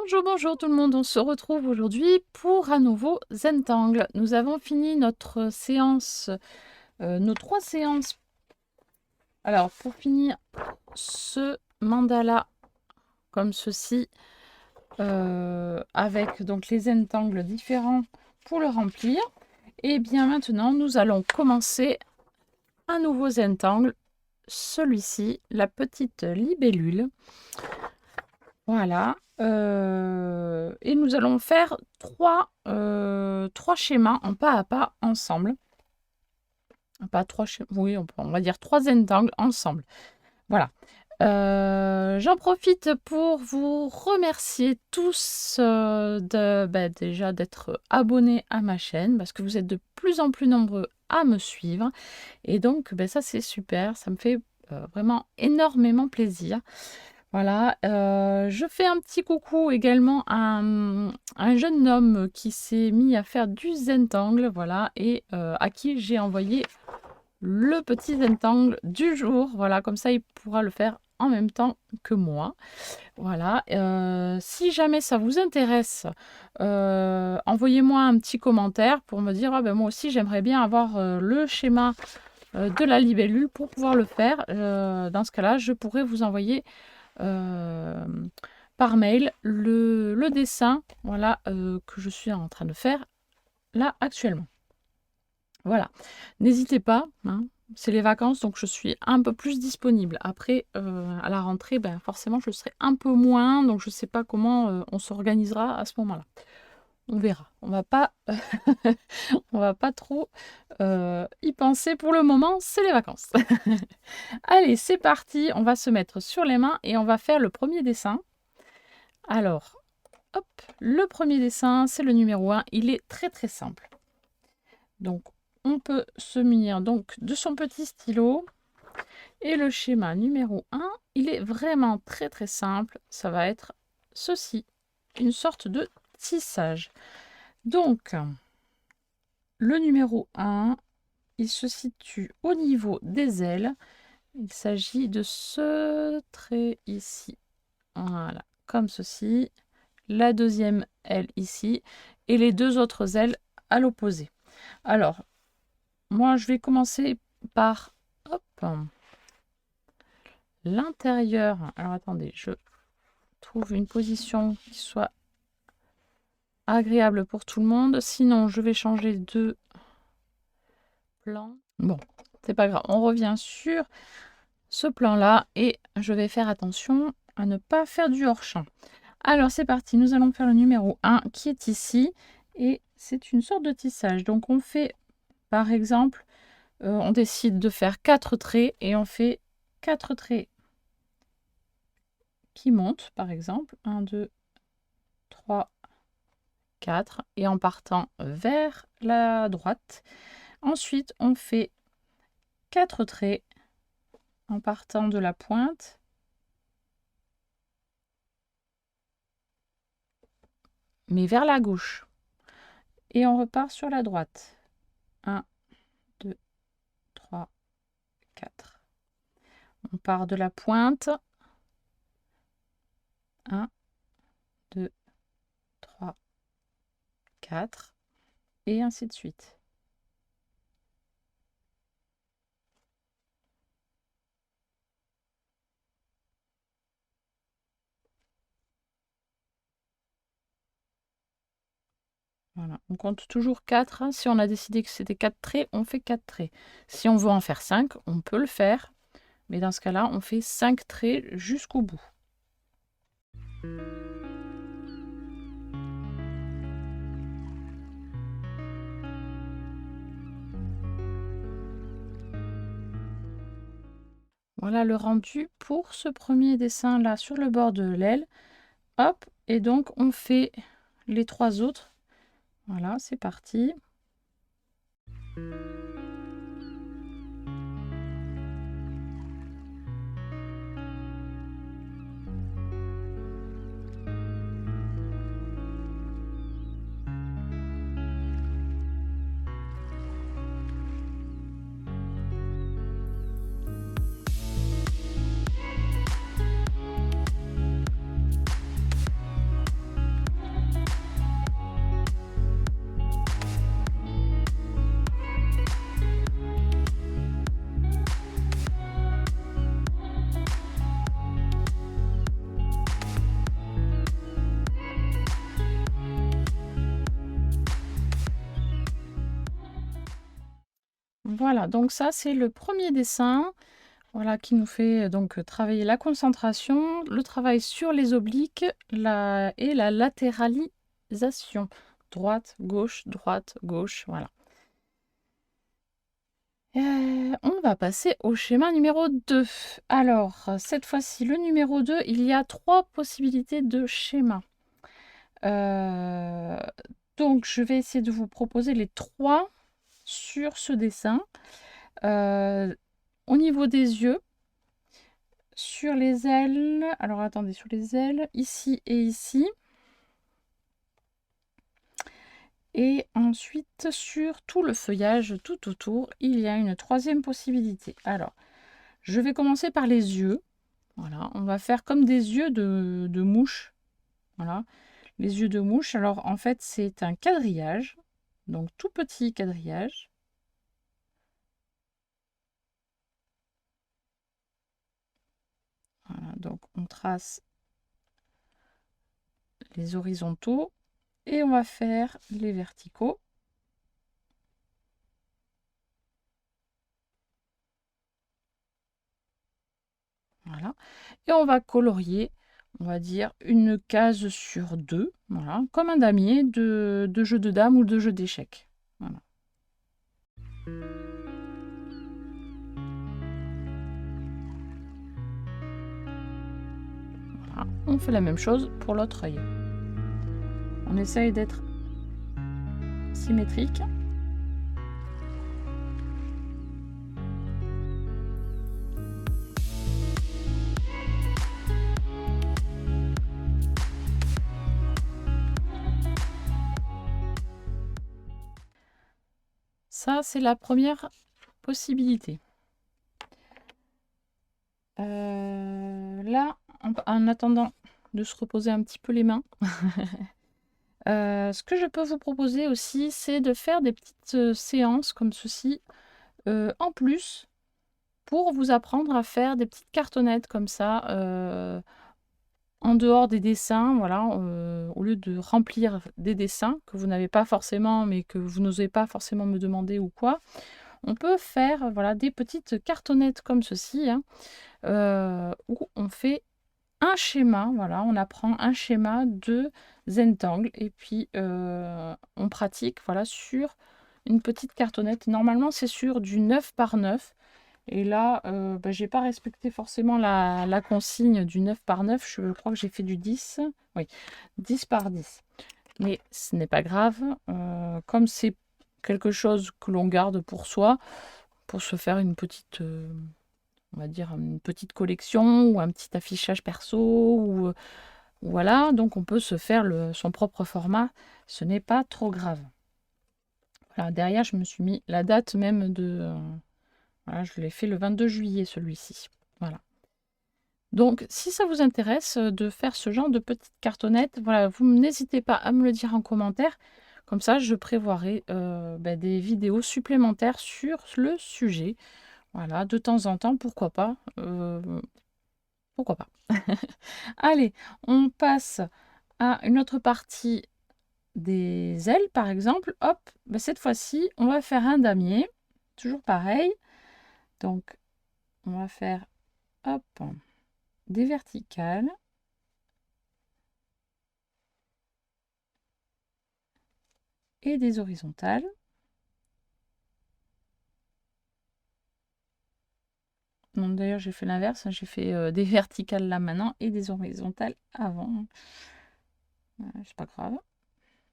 Bonjour, bonjour tout le monde, on se retrouve aujourd'hui pour un nouveau Zentangle. Nous avons fini notre séance, nos 3 séances. Alors, pour finir ce mandala comme ceci, avec donc les Zentangles différents pour le remplir, et bien maintenant nous allons commencer un nouveau Zentangle, celui-ci, la petite libellule. Voilà. Et nous allons faire 3 schémas en pas à pas ensemble. Pas 3 schémas, oui, on va dire 3 Zentangles ensemble. Voilà. J'en profite pour vous remercier tous déjà d'être abonnés à ma chaîne parce que vous êtes de plus en plus nombreux à me suivre. Et donc, ça c'est super, ça me fait vraiment énormément plaisir. Voilà, je fais un petit coucou également à un jeune homme qui s'est mis à faire du Zentangle, voilà, et à qui j'ai envoyé le petit Zentangle du jour. Voilà, comme ça il pourra le faire en même temps que moi. Voilà, si jamais ça vous intéresse, envoyez-moi un petit commentaire pour me dire: «Ah ben moi aussi j'aimerais bien avoir le schéma de la libellule pour pouvoir le faire». Dans ce cas-là, je pourrais vous envoyer par mail le dessin, voilà, que je suis en train de faire là actuellement. Voilà, n'hésitez pas, hein, c'est les vacances donc je suis un peu plus disponible. Après, à la rentrée, forcément je serai un peu moins, donc je sais pas comment on s'organisera à ce moment-là. On verra, on va pas on va pas trop y penser pour le moment, c'est les vacances. Allez, c'est parti, on va se mettre sur les mains et on va faire le premier dessin. Alors, hop, le premier dessin, c'est le numéro 1. Il est très très simple. Donc, on peut se munir donc de son petit stylo. Et le schéma numéro 1, il est vraiment très très simple. Ça va être ceci, une sorte de tissage. Donc, le numéro 1, il se situe au niveau des ailes. Il s'agit de ce trait ici. Voilà, comme ceci. La deuxième aile ici et les deux autres ailes à l'opposé. Alors, moi je vais commencer par l'intérieur. Alors attendez, je trouve une position qui soit agréable pour tout le monde. Sinon, je vais changer de plan. Bon, c'est pas grave. On revient sur ce plan-là et je vais faire attention à ne pas faire du hors-champ. Alors c'est parti, nous allons faire le numéro 1 qui est ici et c'est une sorte de tissage. Donc on fait par exemple, on décide de faire 4 traits et on fait 4 traits qui montent par exemple. 1, 2, 3, 4 et en partant vers la droite. Ensuite on fait 4 traits en partant de la pointe. Mais vers la gauche. Et on repart sur la droite. 1, 2, 3, 4. On part de la pointe. 1, 2, 3, 4. Et ainsi de suite. Voilà, on compte toujours 4. Hein. Si on a décidé que c'était 4 traits, on fait 4 traits. Si on veut en faire 5, on peut le faire. Mais dans ce cas-là, on fait 5 traits jusqu'au bout. Voilà le rendu pour ce premier dessin là sur le bord de l'aile. Hop, et donc on fait les 3 autres. Voilà, c'est parti. Voilà, donc ça c'est le premier dessin, voilà, qui nous fait donc travailler la concentration, le travail sur les obliques et la latéralisation. Droite, gauche, voilà. On va passer au schéma numéro 2. Alors, cette fois-ci, le numéro 2, il y a 3 possibilités de schéma. Euh, donc, je vais essayer de vous proposer les 3 sur ce dessin. Au niveau des yeux, sur les ailes, alors attendez, sur les ailes, ici et ici. Et ensuite, sur tout le feuillage, tout autour, il y a une 3e possibilité. Alors, je vais commencer par les yeux. Voilà, on va faire comme des yeux de mouche. Voilà, les yeux de mouche. Alors, en fait, c'est un quadrillage. Donc, tout petit quadrillage. Voilà, donc on trace les horizontaux et on va faire les verticaux. Voilà. Et on va colorier, on va dire, une case sur 2, voilà, comme un damier de jeu de dames ou de jeu d'échecs. Voilà. Voilà. On fait la même chose pour l'autre œil. On essaye d'être symétrique. Ça, c'est la première possibilité. Là, en attendant de se reposer un petit peu les mains, ce que je peux vous proposer aussi, c'est de faire des petites séances comme ceci en plus pour vous apprendre à faire des petites cartonnettes comme ça en dehors des dessins, voilà, au lieu de remplir des dessins que vous n'avez pas forcément, mais que vous n'osez pas forcément me demander ou quoi, on peut faire voilà, des petites cartonnettes comme ceci, hein, où on fait un schéma, voilà, on apprend un schéma de Zentangle et puis on pratique voilà, sur une petite cartonnette. Normalement, c'est sur du 9 par 9. Et là, j'ai pas respecté forcément la consigne du 9 par 9. Je crois que j'ai fait du 10. Oui, 10 par 10. Mais ce n'est pas grave. Comme c'est quelque chose que l'on garde pour soi, pour se faire une petite, on va dire, une petite collection ou un petit affichage perso. Ou, voilà, donc on peut se faire son propre format. Ce n'est pas trop grave. Voilà, derrière, je me suis mis la date même de... voilà, je l'ai fait le 22 juillet, celui-ci. Voilà. Donc, si ça vous intéresse de faire ce genre de petites cartonnettes, voilà, vous n'hésitez pas à me le dire en commentaire. Comme ça, je prévoirai des vidéos supplémentaires sur le sujet. Voilà, de temps en temps, pourquoi pas. Pourquoi pas. Allez, on passe à une autre partie des ailes, par exemple. Hop, cette fois-ci, on va faire un damier. Toujours pareil. Donc, on va faire, hop, des verticales. Et des horizontales. D'ailleurs, j'ai fait l'inverse. J'ai fait des verticales là maintenant et des horizontales avant. C'est pas grave.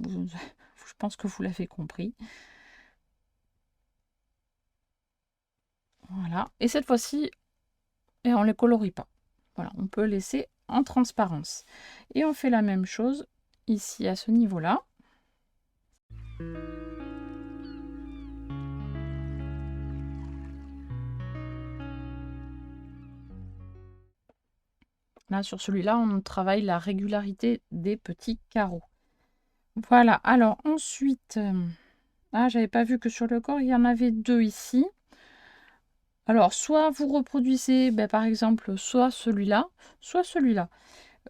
Je pense que vous l'avez compris. Voilà. Et cette fois-ci, on ne les colorie pas. Voilà, on peut laisser en transparence. Et on fait la même chose ici à ce niveau-là. Là, sur celui-là, on travaille la régularité des petits carreaux. Voilà, alors ensuite, j'avais pas vu que sur le corps, il y en avait 2 ici. Alors, soit vous reproduisez, par exemple, soit celui-là, soit celui-là.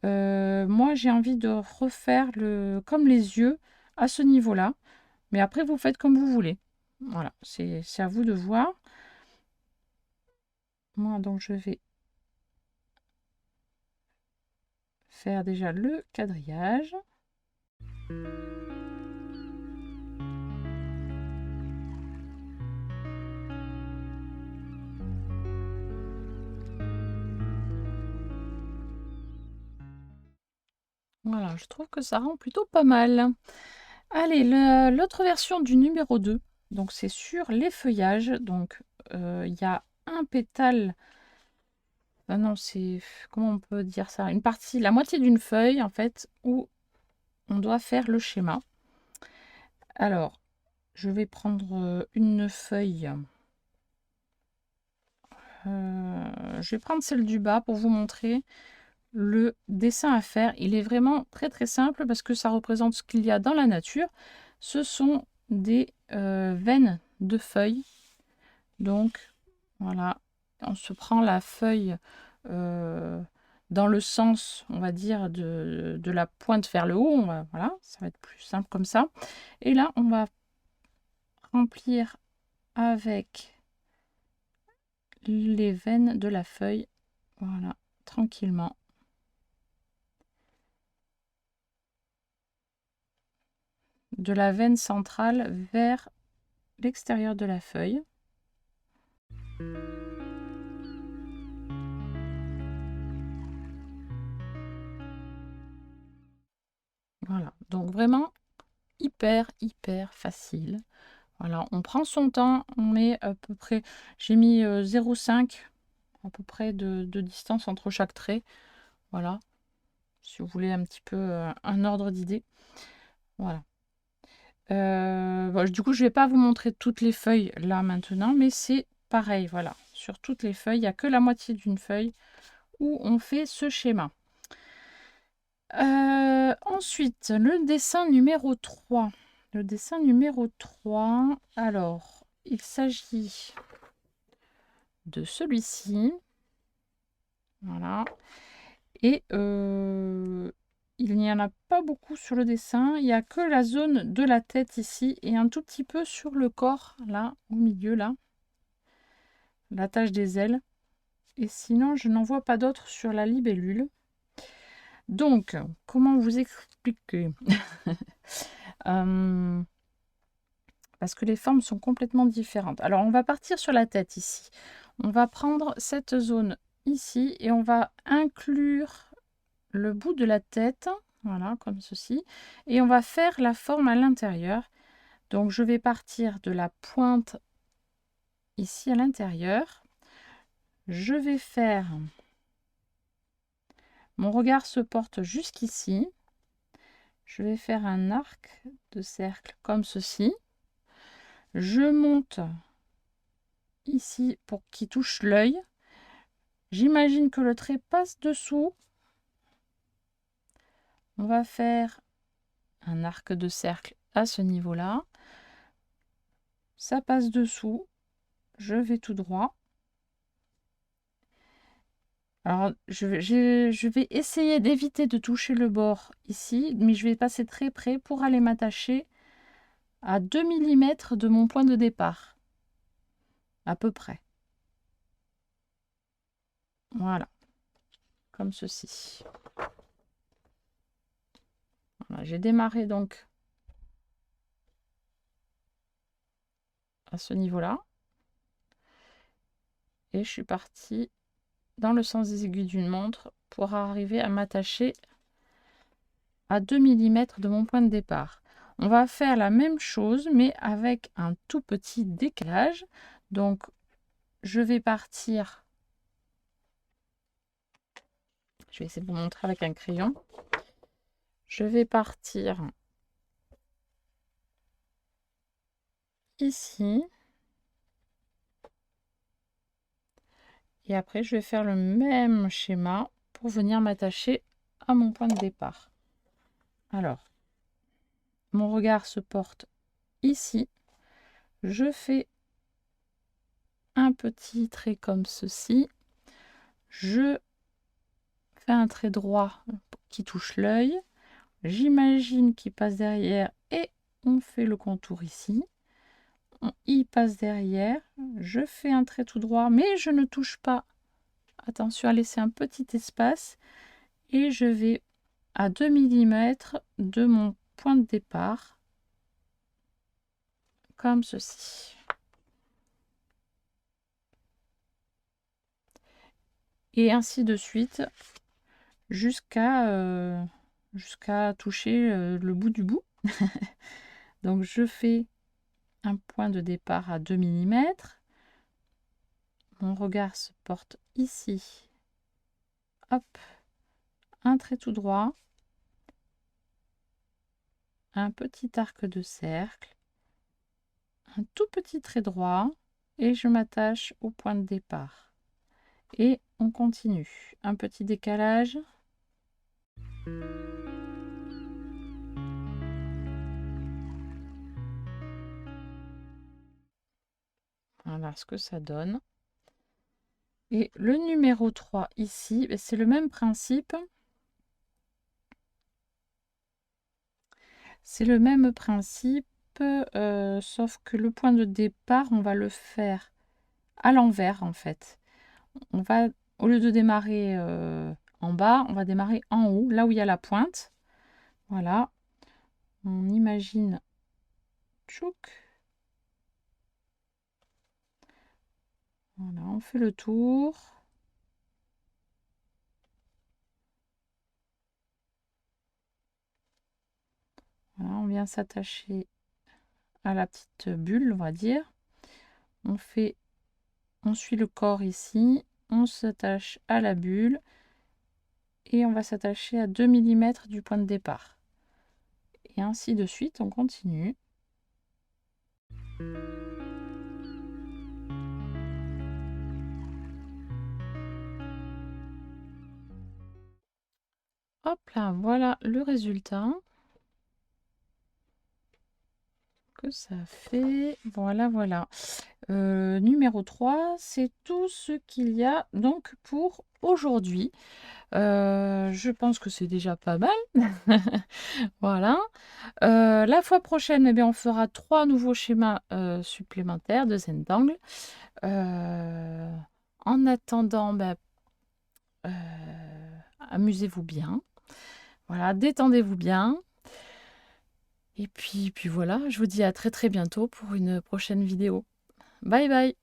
Moi, j'ai envie de refaire comme les yeux à ce niveau-là. Mais après, vous faites comme vous voulez. Voilà, c'est à vous de voir. Moi, donc, je vais faire déjà le quadrillage. Voilà, je trouve que ça rend plutôt pas mal. Allez, l'autre version du numéro 2, donc c'est sur les feuillages. Donc, il y a un pétale. Ah non, c'est... Comment on peut dire ça? Une partie, la moitié d'une feuille, en fait, où on doit faire le schéma. Alors, je vais prendre une feuille. Je vais prendre celle du bas pour vous montrer le dessin à faire. Il est vraiment très très simple parce que ça représente ce qu'il y a dans la nature. Ce sont des veines de feuilles. Donc, voilà, on se prend la feuille dans le sens, on va dire, de la pointe vers le haut. Voilà, ça va être plus simple comme ça. Et là, on va remplir avec les veines de la feuille. Voilà, tranquillement. De la veine centrale vers l'extérieur de la feuille. Voilà, donc vraiment hyper facile. Voilà, on prend son temps, on met à peu près, j'ai mis 0,5 à peu près de distance entre chaque trait. Voilà, si vous voulez un petit peu un ordre d'idée. Voilà. Bon, du coup, je ne vais pas vous montrer toutes les feuilles là maintenant, mais c'est pareil, voilà. Sur toutes les feuilles, il n'y a que la moitié d'une feuille où on fait ce schéma. Ensuite, le dessin numéro 3. Le dessin numéro 3, alors, il s'agit de celui-ci. Voilà. Et il n'y en a pas beaucoup sur le dessin. Il n'y a que la zone de la tête ici et un tout petit peu sur le corps, là, au milieu, là. L'attache des ailes. Et sinon, je n'en vois pas d'autres sur la libellule. Donc, comment vous expliquer parce que les formes sont complètement différentes. Alors, on va partir sur la tête ici. On va prendre cette zone ici et on va inclure le bout de la tête, voilà, comme ceci. Et on va faire la forme à l'intérieur. Donc, je vais partir de la pointe ici à l'intérieur. Je vais faire... Mon regard se porte jusqu'ici. Je vais faire un arc de cercle comme ceci. Je monte ici pour qu'il touche l'œil. J'imagine que le trait passe dessous. On va faire un arc de cercle à ce niveau-là. Ça passe dessous. Je vais tout droit. Alors, je vais essayer d'éviter de toucher le bord ici, mais je vais passer très près pour aller m'attacher à 2 mm de mon point de départ. À peu près. Voilà. Comme ceci. Voilà, j'ai démarré donc à ce niveau-là. Et je suis partie dans le sens des aiguilles d'une montre pour arriver à m'attacher à 2 mm de mon point de départ. On va faire la même chose mais avec un tout petit décalage. Donc je vais partir, je vais essayer de vous montrer avec un crayon. Je vais partir ici et après je vais faire le même schéma pour venir m'attacher à mon point de départ. Alors, mon regard se porte ici. Je fais un petit trait comme ceci. Je fais un trait droit qui touche l'œil. J'imagine qu'il passe derrière et on fait le contour ici. on y passe derrière, je fais un trait tout droit, mais je ne touche pas. Attention à laisser un petit espace et je vais à 2 mm de mon point de départ, comme ceci. Et ainsi de suite jusqu'à toucher le bout du bout. Donc je fais un point de départ à 2 mm. Mon regard se porte ici. Hop, un trait tout droit, un petit arc de cercle, un tout petit trait droit et je m'attache au point de départ. Et on continue. Un petit décalage. Voilà ce que ça donne. Et le numéro 3 ici, c'est le même principe. C'est le même principe, sauf que le point de départ, on va le faire à l'envers en fait. On va, au lieu de démarrer en bas, on va démarrer en haut, là où il y a la pointe. Voilà. On imagine. Tchouk. Voilà, on fait le tour. Voilà, on vient s'attacher à la petite bulle, on va dire. On suit le corps ici, on s'attache à la bulle et on va s'attacher à 2 mm du point de départ. Et ainsi de suite, on continue. Hop là, voilà le résultat que ça fait. Voilà, voilà. Numéro 3, c'est tout ce qu'il y a donc pour aujourd'hui. Je pense que c'est déjà pas mal. Voilà. La fois prochaine, eh bien, on fera 3 nouveaux schémas supplémentaires de Zentangle. En attendant, ben, amusez-vous bien. Voilà, détendez-vous bien. Et puis voilà, je vous dis à très très bientôt pour une prochaine vidéo. Bye bye!